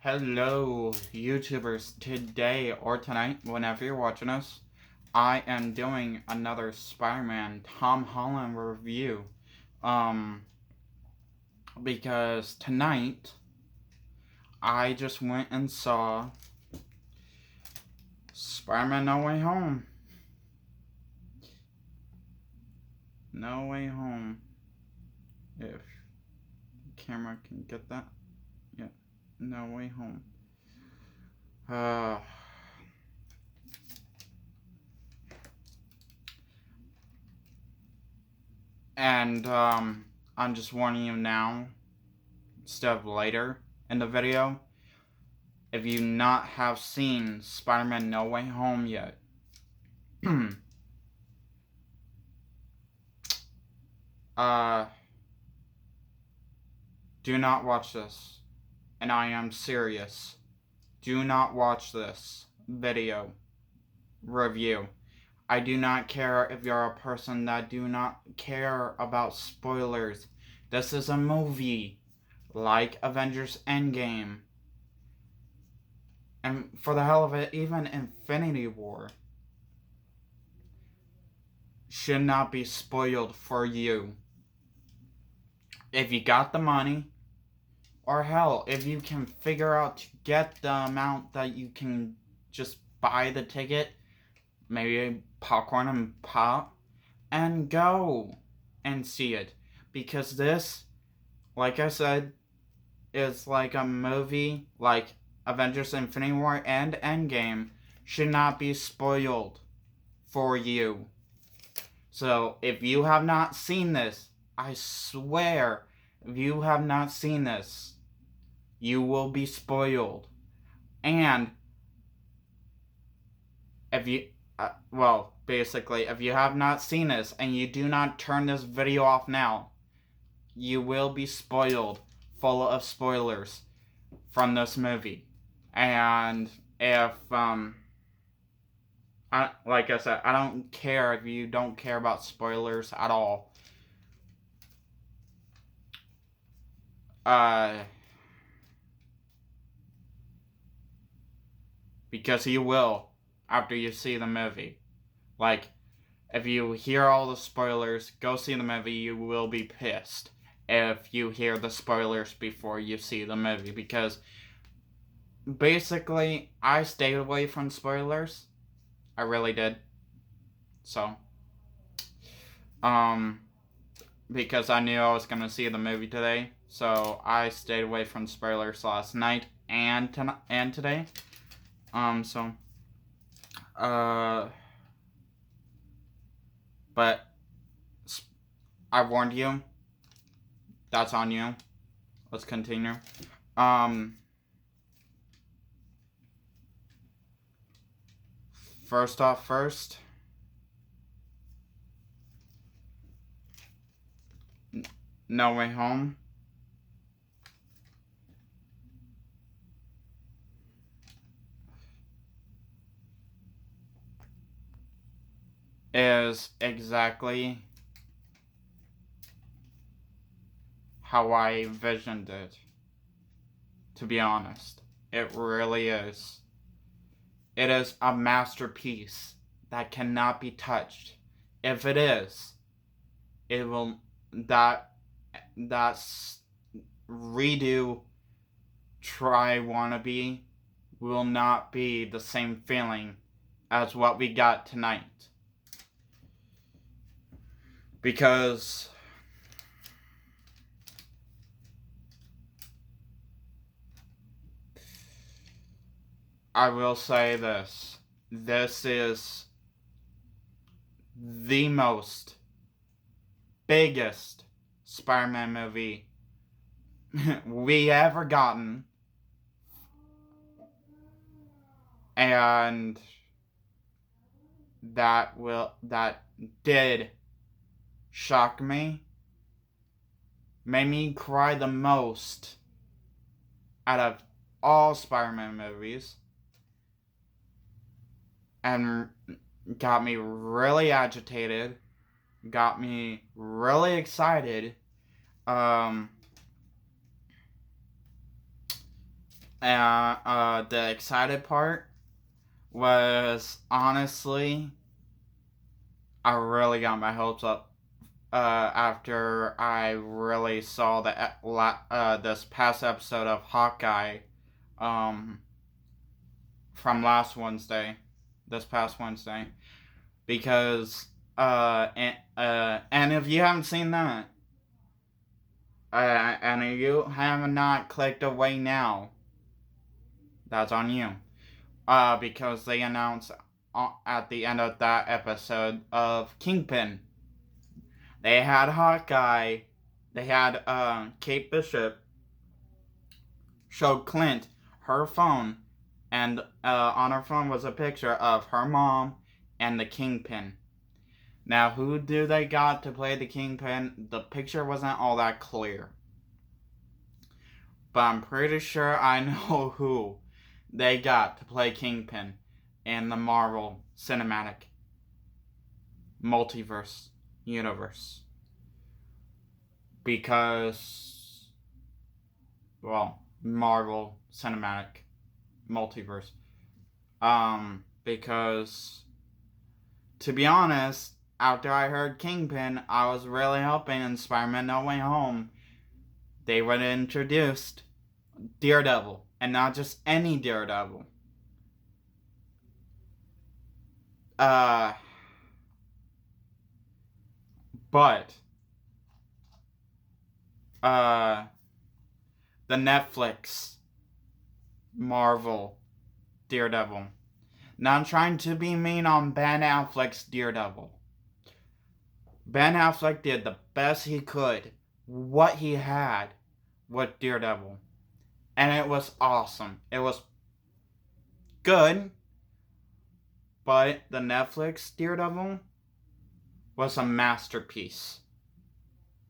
Hello, YouTubers. Today or tonight, whenever you're watching us, I am doing another Spider-Man Tom Holland review. Because tonight, I just went and saw Spider-Man No Way Home. No Way Home. If the camera can get that. Yeah. No Way Home. And I'm just warning you now, instead of later in the video, if you not have seen Spider-Man No Way Home yet, do not watch this. And I am serious. Do not watch this video review. I do not care if you're a person that do not care about spoilers. This is a movie like Avengers Endgame. And for the hell of it, even Infinity War should not be spoiled for you. If you got the money, or hell, if you can figure out to get the amount that you can just buy the ticket, maybe popcorn and pop, and go and see it. Because this, like I said, is like a movie like Avengers Infinity War and Endgame should not be spoiled for you. So if you have not seen this, I swear, if you have not seen this, you will be spoiled. And if you, basically, if you have not seen this and you do not turn this video off now, you will be spoiled, full of spoilers from this movie. And if, like I said, I don't care if you don't care about spoilers at all. Because you will after you see the movie. Like, if you hear all the spoilers, go see the movie, you will be pissed if you hear the spoilers before you see the movie. Because, basically, I stayed away from spoilers. I really did. So, because I knew I was going to see the movie today. So, I stayed away from spoilers last night and today. But I warned you. That's on you. Let's continue. First off first. No Way Home is exactly how I envisioned it, to be honest. It really is. It is a masterpiece that cannot be touched. If it is, it will, that's redo Try Wannabe will not be the same feeling as what we got tonight. Because I will say this. This is the most biggest Spider-Man movie we ever gotten. And that did shock me. Made me cry the most out of all Spider-Man movies. And got me really agitated. Got me really excited. The excited part was, honestly, I really got my hopes up after I really saw this past episode of Hawkeye um, from this past Wednesday, because and if you haven't seen that, and if you have not clicked away now, that's on you. Because they announced at the end of that episode of Kingpin, they had Hawkeye, they had Kate Bishop showed Clint her phone, and on her phone was a picture of her mom and the Kingpin. Now, who do they got to play the Kingpin? The picture wasn't all that clear, but I'm pretty sure I know who they got to play Kingpin in the Marvel Cinematic Multiverse universe. Because, well, Marvel Cinematic Multiverse. Because, to be honest, after I heard Kingpin, I was really hoping in Spider-Man No Way Home they would have introduced Daredevil, and not just any Daredevil. But the Netflix Marvel Daredevil. Now, I'm trying to be mean on Ben Affleck's Daredevil. Ben Affleck did the best he could, what he had with Daredevil. And it was awesome. It was good, but the Netflix Daredevil was a masterpiece.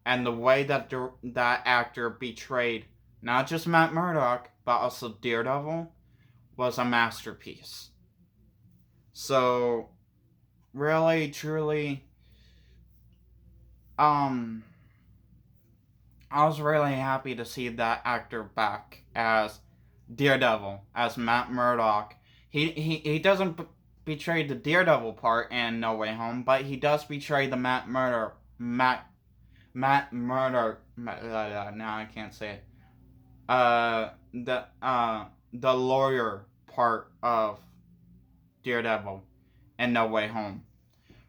And the way that that actor betrayed not just Matt Murdock, but also Daredevil, was a masterpiece. So, really, truly, I was really happy to see that actor back as Daredevil, as Matt Murdock. He doesn't betray the Daredevil part in No Way Home, but he does betray the Matt Murdock. Now I can't say it. The lawyer part of Daredevil in No Way Home.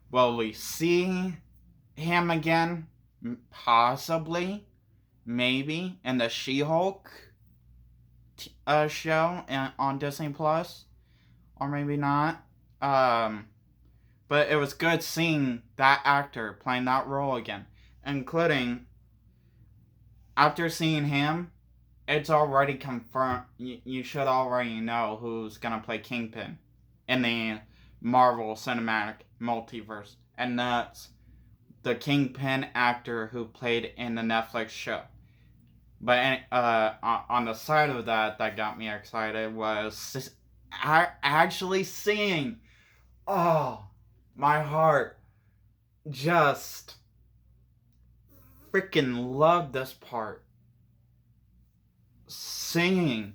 Will we see him again? Possibly. Maybe. In the She-Hulk show on Disney Plus. Or maybe not. But it was good seeing that actor playing that role again. Including, after seeing him, it's already confirmed. You should already know who's gonna play Kingpin in the Marvel Cinematic Multiverse. And that's the Kingpin actor who played in the Netflix show. But on the side of that got me excited was actually seeing, my heart just freaking loved this part. Seeing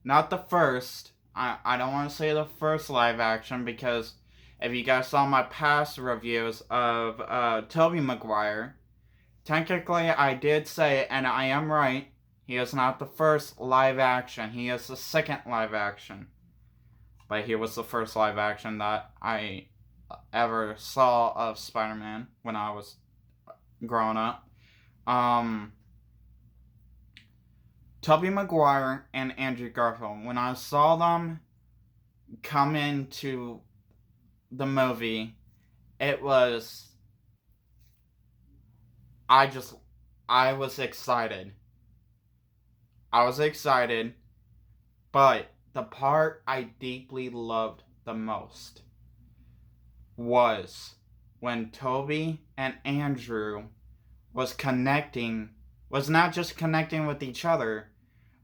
not the first, I don't want to say the first live action, because if you guys saw my past reviews of Tobey Maguire, technically I did say, and I am right, he is not the first live action, he is the second live action. But he was the first live action that I ever saw of Spider-Man when I was growing up. Tobey Maguire and Andrew Garfield, when I saw them come into the movie, it was, I was excited. I was excited, but the part I deeply loved the most was when Tobey and Andrew was not just connecting with each other,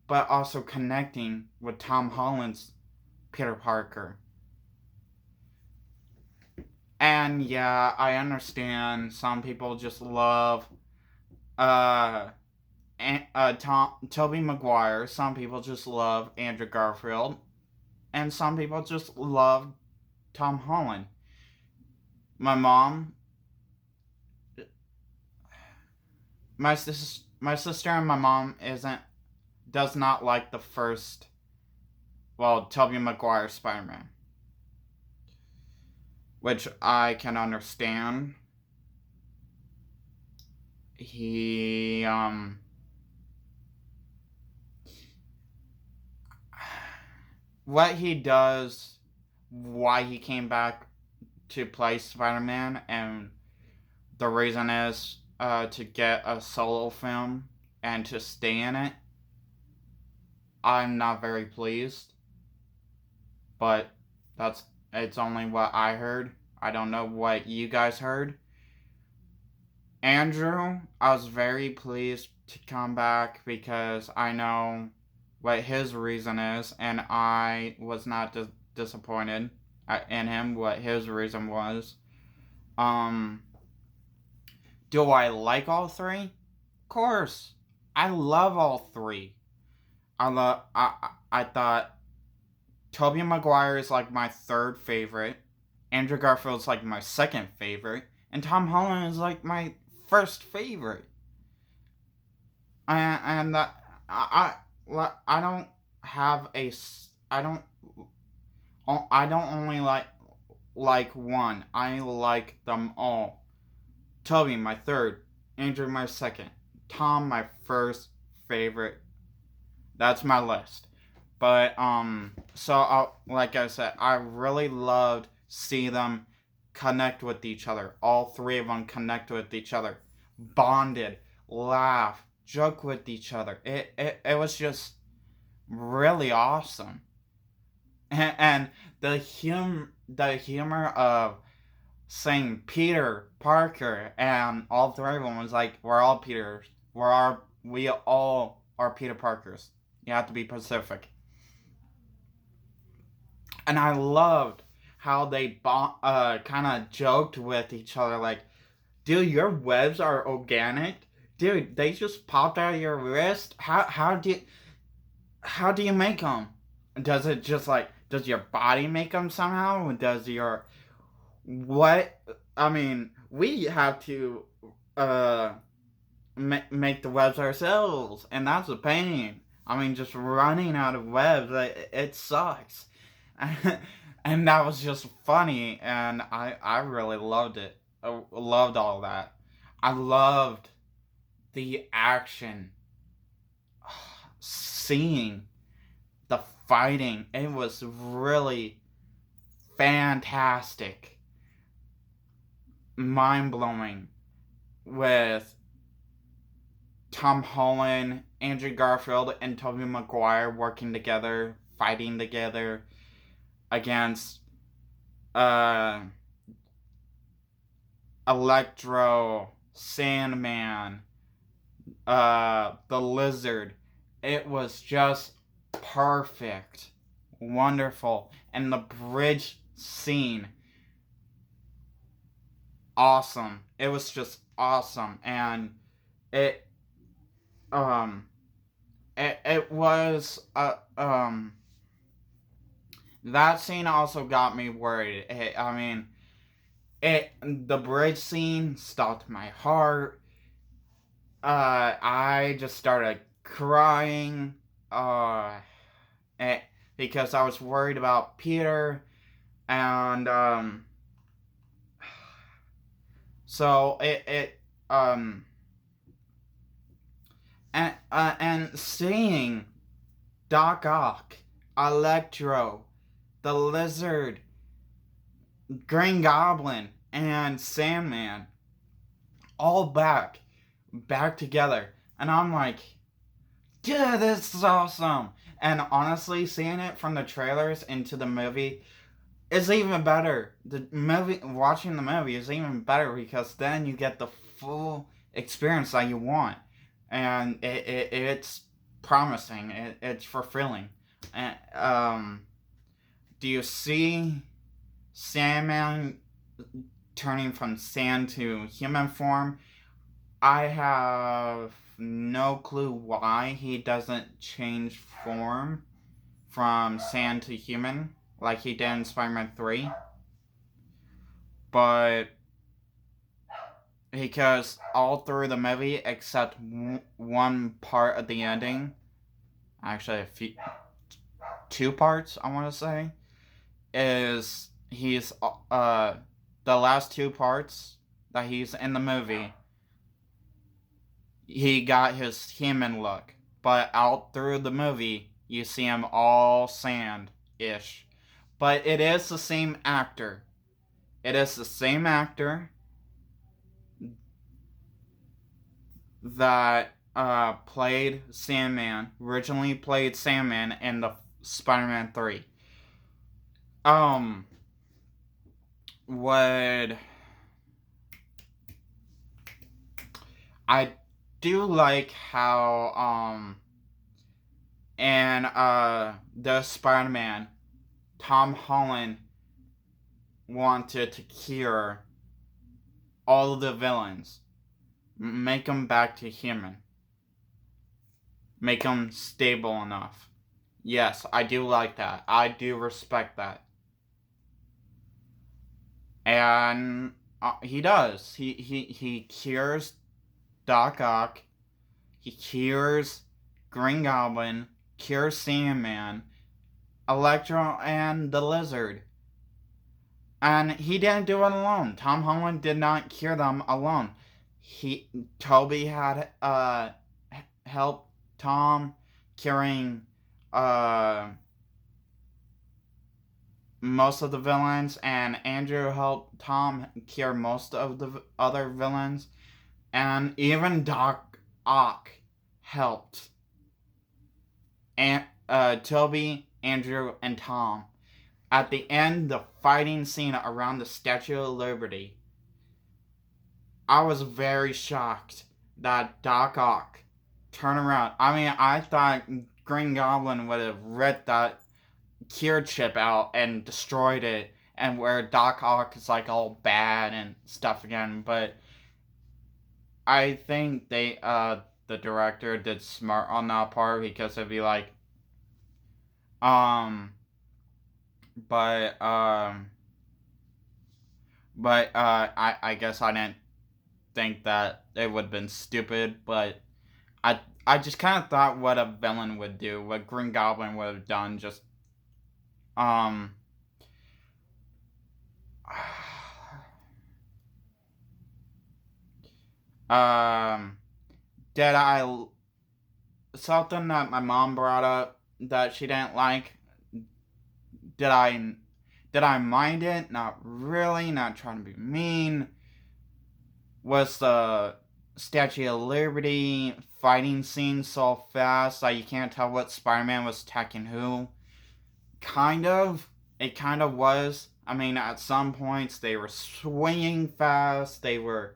but also connecting with Tom Holland's Peter Parker. And yeah, I understand some people just love Tobey Maguire. Some people just love Andrew Garfield, and some people just love Tom Holland. My mom, my sister and my mom does not like the first, well, Tobey Maguire Spider-Man, which I can understand. He what he does, why he came back to play Spider-Man, and the reason is to get a solo film and to stay in it. I'm not very pleased, but it's only what I heard. I don't know what you guys heard. Andrew, I was very pleased to come back because I know what his reason is, and I was not disappointed in him, what his reason was. Do I like all three? Of course. I love all three. I thought Tobey Maguire is like my third favorite. Andrew Garfield is like my second favorite. And Tom Holland is like my first favorite. And I don't have a I don't only like one. I like them all. Toby my third, Andrew my second, Tom my first favorite. That's my list. But so like I said, I really loved seeing them connect with each other. All three of them connect with each other, bonded, laugh, joke with each other. It was just really awesome. And the humor of saying Peter Parker, and all three of them was like, we're all Peters. We all are Peter Parkers. You have to be Pacific. And I loved how they kind of joked with each other, like, dude, your webs are organic. Dude, they just popped out of your wrist. How do you make them? Does it just like, does your body make them somehow? Does your what? I mean, we have to make the webs ourselves, and that's a pain. I mean, just running out of webs, it sucks. And that was just funny, and I really loved it. I loved all that. I loved the action, seeing the fighting. It was really fantastic, mind-blowing, with Tom Holland, Andrew Garfield, and Tobey Maguire working together, fighting together against Electro, Sandman, the Lizard. It was just perfect, wonderful, and the bridge scene, awesome. It was just awesome, and it was that scene also got me worried. The bridge scene stopped my heart. I just started crying. Because I was worried about Peter, and so and seeing Doc Ock, Electro, the Lizard, Green Goblin, and Sandman all back together, and I'm like, yeah, this is awesome. And honestly, seeing it from the trailers into the movie is even better. Watching the movie is even better, because then you get the full experience that you want, and it's promising. It's fulfilling. And do you see Sandman turning from sand to human form? I have no clue why he doesn't change form from sand to human like he did in Spider-Man 3. But because all through the movie, except one part of the ending, actually two parts I want to say, is he's the last two parts that he's in the movie, he got his human look, but out through the movie you see him all sand-ish. But it is the same actor. It is the same actor that played Sandman, originally played Sandman in the Spider-Man 3. Would I do like how in the Spider-Man, Tom Holland wanted to cure all of the villains, make them back to human, make them stable enough. Yes, I do like that. I do respect that. And he does. He cures Doc Ock. He cures Green Goblin. Cures Sandman, Electro, and the Lizard. And he didn't do it alone. Tom Holland did not cure them alone. Toby had helped Tom curing most of the villains, and Andrew helped Tom cure most of the other villains, and even Doc Ock helped Toby, Andrew, and Tom. At the end, the fighting scene around the Statue of Liberty, I was very shocked that Doc Ock turned around. I mean, I thought Green Goblin would have ripped that cure chip out and destroyed it, and where Doc Ock is like all bad and stuff again. But I think the director did smart on that part, because it'd be like, I guess I didn't think that it would have been stupid, but I just kind of thought what a villain would do, what Green Goblin would have done, just did I something that my mom brought up that she didn't like? Did I mind it? Not really, not trying to be mean. Was the Statue of Liberty fighting scene so fast that you can't tell what Spider-Man was attacking who? Kind of. It kind of was. I mean, at some points they were swinging fast, they were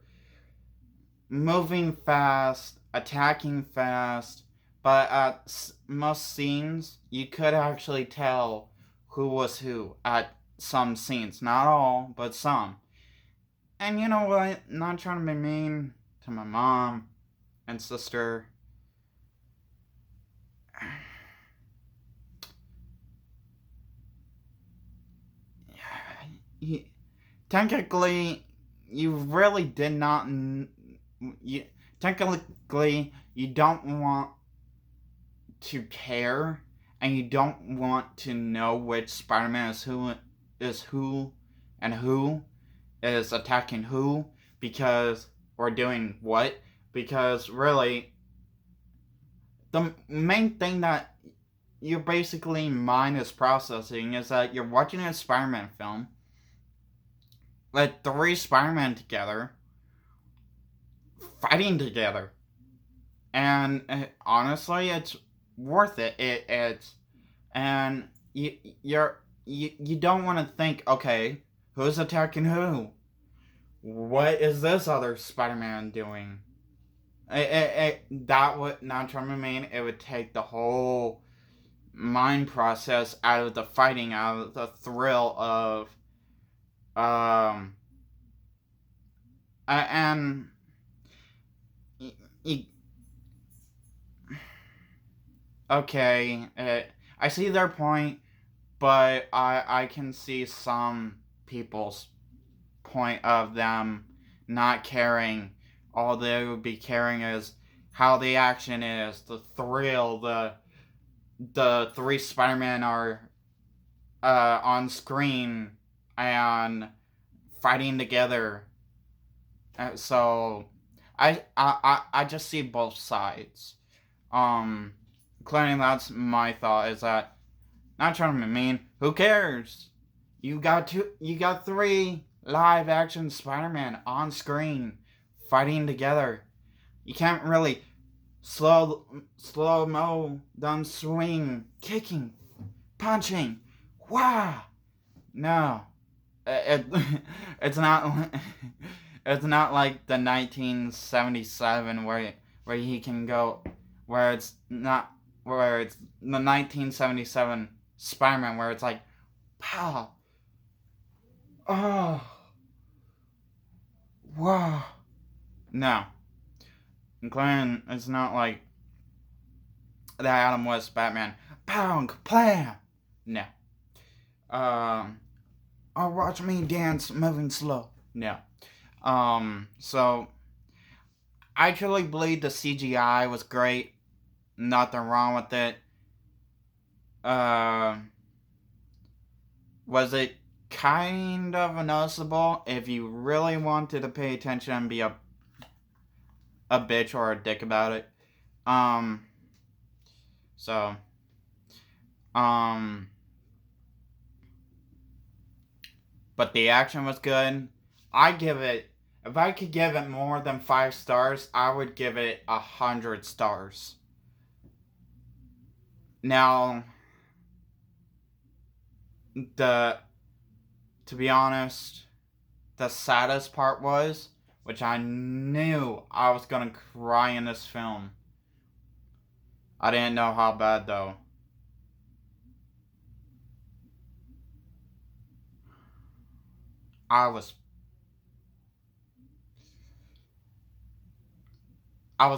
moving fast, attacking fast, but at most scenes you could actually tell who was who at some scenes. Not all, but some. And you know what? Not trying to be mean to my mom and sister. Technically, you really did not. Technically, you don't want to care, and you don't want to know which Spider-Man is who, and who is attacking who, because, or doing what, because really, the main thing that your basically mind is processing is that you're watching a Spider-Man film with three Spider-Man together, fighting together, and honestly, it's worth it. It's, and you don't want to think, okay, who's attacking who? What is this other Spider-Man doing? That would, not trying to mean, it would take the whole mind process out of the fighting, out of the thrill of, and you okay, I see their point, but I can see some people's point of them not caring. All they would be caring is how the action is, the thrill, the three Spider-Man are on screen and fighting together. So I just see both sides. Including that's my thought is that, not trying to be mean, who cares? You got three live action Spider-Man on screen fighting together. You can't really slow mo them swing, kicking, punching. Wow. No. It's not it's not like the 1977 where he can go where it's not where it's the 1977 Spider-Man where it's like pow. Oh. Wow. No. Including it's not like the Adam West Batman. Pow, plam. No. Oh, watch me dance moving slow. No. So I truly believe the CGI was great. Nothing wrong with it. Was it kind of noticeable if you really wanted to pay attention and be a bitch or a dick about it? So, but the action was good. If I could give it more than 5 stars, I would give it 100 stars. Now, to be honest, the saddest part was, which I knew I was gonna cry in this film. I didn't know how bad though. I was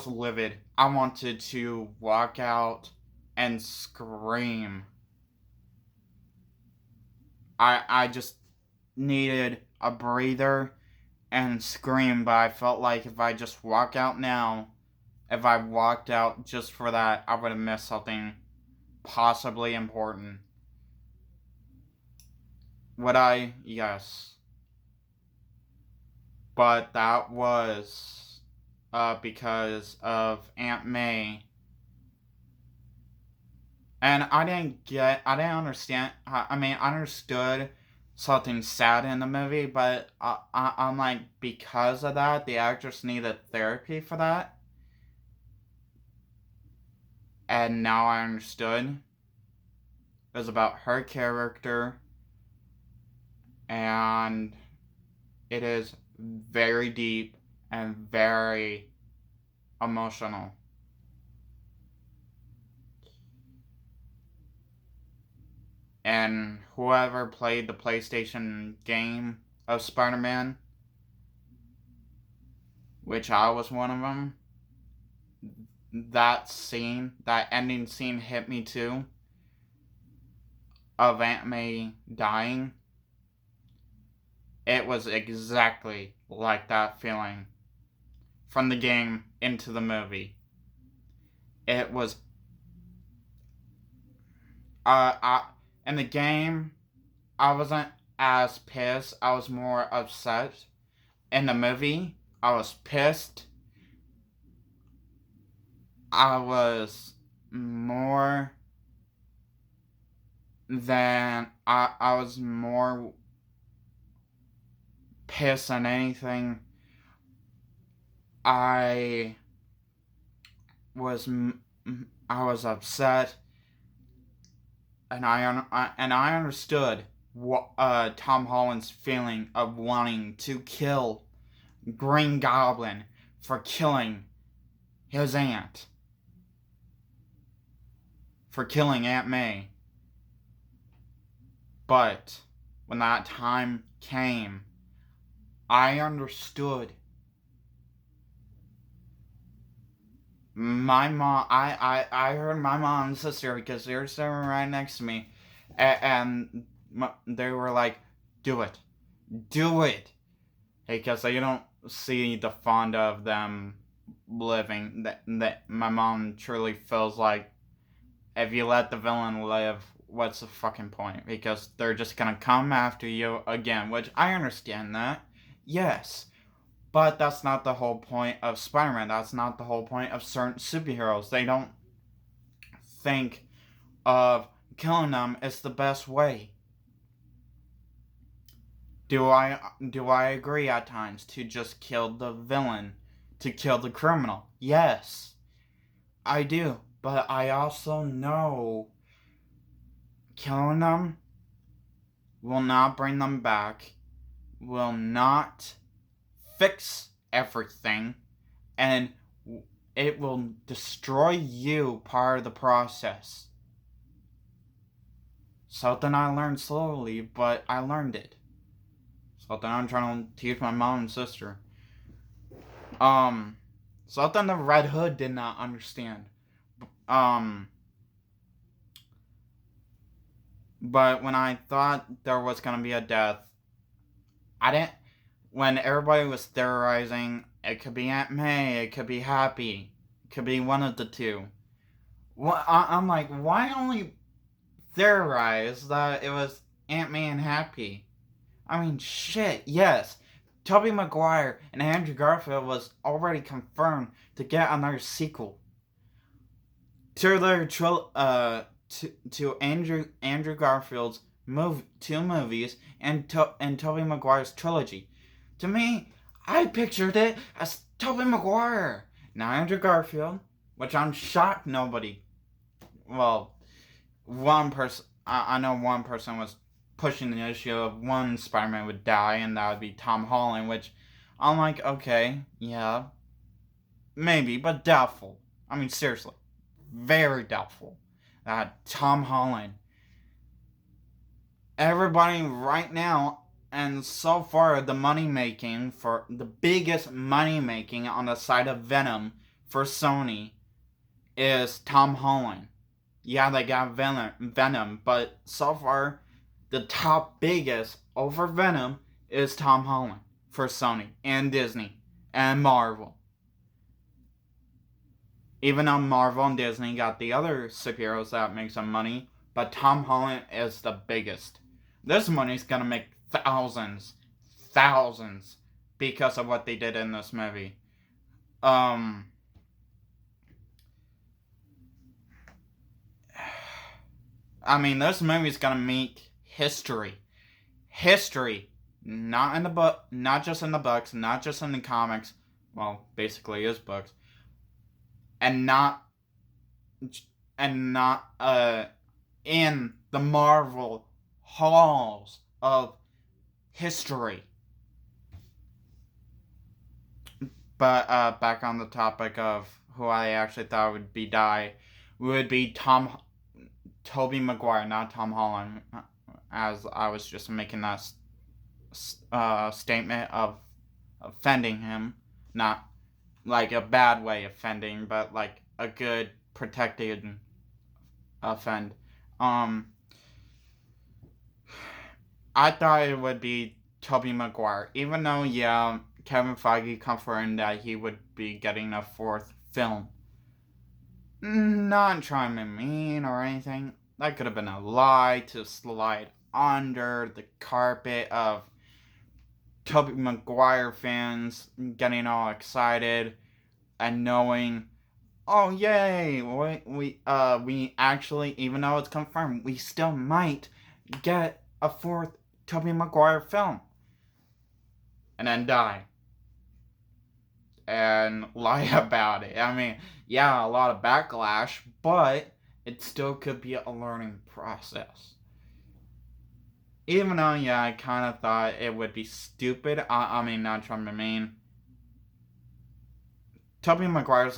livid. I wanted to walk out and scream. I just needed a breather and scream, but I felt like if I just walk out now, if I walked out just for that, I would have missed something possibly important. Would I? Yes. But that was because of Aunt May. And I didn't understand. I mean, I understood something sad in the movie, but I'm like, because of that, the actress needed therapy for that. And now I understood. It was about her character. And it is very deep and very emotional. And whoever played the PlayStation game of Spider-Man, which I was one of them, that scene, that ending scene hit me too, of Aunt May dying. It was exactly like that feeling from the game into the movie. It was in the game, I wasn't as pissed. I was more upset. In the movie, I was pissed. I was more I was more pissed than anything. I was upset, and I understood what Tom Holland's feeling of wanting to kill Green Goblin for killing his aunt, for killing Aunt May. But when that time came, I understood I heard my mom and sister, because they were sitting right next to me, and they were like, do it. Do it. Because they don't see the fun of them living. That my mom truly feels like, if you let the villain live, what's the fucking point? Because they're just gonna come after you again, which I understand that. Yes. But that's not the whole point of Spider-Man. That's not the whole point of certain superheroes. They don't think of killing them is the best way. Do I agree at times to just kill the villain, to kill the criminal? Yes, I do. But I also know killing them will not bring them back, will not fix everything, and it will destroy you part of the process. Something I learned slowly, but I learned it. Something I'm trying to teach my mom and sister. Something the Red Hood did not understand. But when I thought there was gonna be a death, I didn't. When everybody was theorizing, it could be Aunt May, it could be Happy, it could be one of the two. I'm like, why only theorize that it was Aunt May and Happy? I mean, shit, yes. Tobey Maguire and Andrew Garfield was already confirmed to get another sequel to their to Andrew Garfield's two movies and Tobey Maguire's trilogy. To me, I pictured it as Tobey Maguire, not Andrew Garfield, which I'm shocked nobody. Well, one person. I know one person was pushing the issue of one Spider-Man would die, and that would be Tom Holland, which I'm like, okay, yeah, maybe, but doubtful. I mean, seriously, very doubtful that Tom Holland. Everybody right now, and so far, the biggest money making on the side of Venom for Sony is Tom Holland. Yeah, they got Venom, but so far, the top biggest over Venom is Tom Holland for Sony and Disney and Marvel. Even though Marvel and Disney got the other superheroes that make some money, but Tom Holland is the biggest. This money's gonna make thousands because of what they did in this movie. I mean, this movie's gonna make history. Not in the book, not just in the books, not just in the comics. Well, basically his books, and not in the Marvel halls of history. But back on the topic of who I actually thought would be Tobey Maguire, not Tom Holland, as I was just making that statement of offending him, not like a bad way offending, but like a good protected offend. I thought it would be Tobey Maguire, even though, yeah, Kevin Feige confirmed that he would be getting a fourth film. Not trying to be mean or anything. That could have been a lie to slide under the carpet of Tobey Maguire fans getting all excited and knowing, oh yay, we actually, even though it's confirmed, we still might get a fourth Tobey Maguire film. And then die. And lie about it. I mean, yeah, a lot of backlash, but it still could be a learning process. Even though, yeah, I kind of thought it would be stupid. I mean, not trying to be mean. Tobey Maguire's like